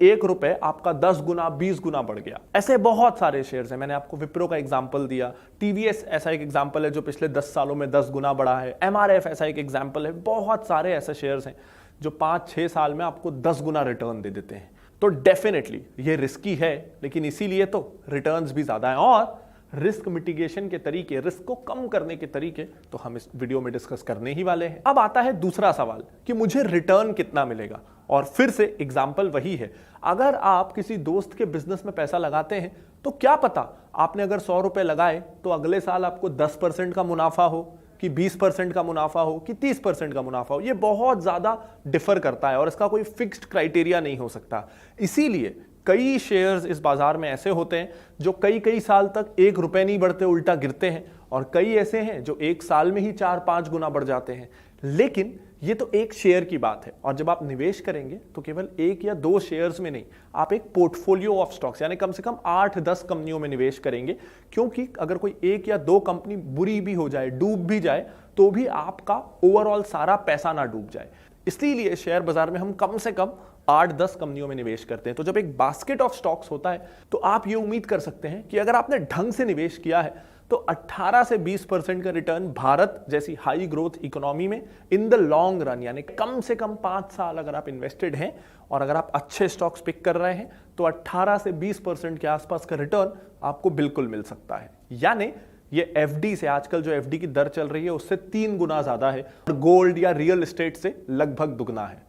1 रुपए आपका 10 गुना 20 गुना बढ़ गया। ऐसे बहुत सारे शेयर्स हैं। मैंने आपको विप्रो का एग्जांपल दिया, टीवीएस ऐसा एक एग्जांपल है जो पिछले 10 सालों में 10 गुना बढ़ा है, एमआरएफ ऐसा एक एग्जांपल है। बहुत सारे ऐसे शेयर्स हैं जो 5-6 साल में आपको 10 गुना रिटर्न दे देते हैं। तो डेफिनेटली ये रिस्की है, लेकिन इसीलिए तो रिटर्न्स भी ज्यादा हैं। और रिस्क मिटिगेशन के तरीके, रिस्क को कम करने के तरीके तो हम इस वीडियो में डिस्कस करने ही वाले हैं। अब आता है दूसरा सवाल कि मुझे रिटर्न कितना मिलेगा। और फिर से एग्जाम्पल वही है, अगर आप किसी दोस्त के बिजनेस में पैसा लगाते हैं तो क्या पता आपने अगर 100 रुपए लगाए तो अगले साल आपको 10% का मुनाफा हो, कि 20% का मुनाफा हो, कि 30% का मुनाफा हो। ये बहुत ज्यादा डिफर करता है और इसका कोई फिक्स्ड क्राइटेरिया नहीं हो सकता। इसीलिए कई शेयर्स इस बाजार में ऐसे होते हैं जो कई कई साल तक 1 रुपए नहीं बढ़ते, उल्टा गिरते हैं, और कई ऐसे हैं जो 1 साल में ही 4-5 गुना बढ़ जाते हैं। लेकिन ये तो एक शेयर की बात है, और जब आप निवेश करेंगे तो केवल 1 या 2 शेयर्स में नहीं, आप एक पोर्टफोलियो ऑफ स्टॉक्स यानी कम से कम 8-10 कंपनियों में निवेश करेंगे। क्योंकि अगर कोई 1 या 2 कंपनी बुरी भी हो जाए, डूब भी जाए, तो भी आपका ओवरऑल सारा पैसा ना डूब जाए। इसलिए शेयर बाजार में हम कम से कम 8-10 कंपनियों में निवेश करते हैं। तो जब एक बास्केट ऑफ स्टॉक्स होता है तो आप ये उम्मीद कर सकते हैं कि अगर आपने ढंग से निवेश किया है तो 18 से 20% का रिटर्न भारत जैसी हाई ग्रोथ इकोनॉमी में इन द लॉन्ग रन, यानी कम से कम 5 साल अगर आप इन्वेस्टेड हैं और अगर आप अच्छे स्टॉक्स पिक कर रहे हैं तो 18 से 20% के आसपास का रिटर्न आपको बिल्कुल मिल सकता है। यानी ये एफडी से, आजकल जो एफडी की दर चल रही है उससे 3 गुना ज्यादा है, और गोल्ड या रियल एस्टेट से लगभग दुगना है।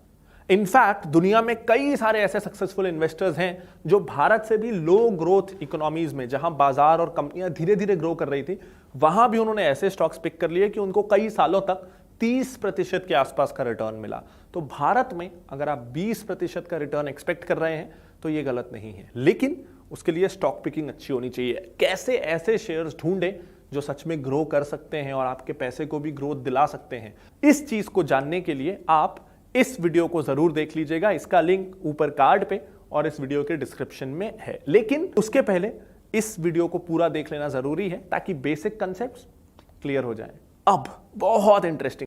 इनफैक्ट दुनिया में कई सारे ऐसे सक्सेसफुल इन्वेस्टर्स हैं जो भारत से भी लो ग्रोथ इकोनॉमीज में, जहां बाजार और कंपनियां धीरे धीरे ग्रो कर रही थी, वहां भी उन्होंने ऐसे स्टॉक्स पिक कर लिए कि उनको कई सालों तक 30% के आसपास का रिटर्न मिला। तो भारत में अगर आप 20% का रिटर्न एक्सपेक्ट कर रहे हैं तो ये गलत नहीं है, लेकिन उसके लिए स्टॉक पिकिंग अच्छी होनी चाहिए। कैसे ऐसे शेयर्स ढूंढें जो सच में ग्रो कर सकते हैं और आपके पैसे को भी ग्रोथ दिला सकते हैं, इस चीज को जानने के लिए आप इस वीडियो को जरूर देख लीजिएगा। इसका लिंक ऊपर कार्ड पे और इस वीडियो के डिस्क्रिप्शन में है। लेकिन उसके पहले इस वीडियो को पूरा देख लेना जरूरी है ताकि बेसिक कंसेप्ट्स क्लियर हो जाएं। अब बहुत इंटरेस्टिंग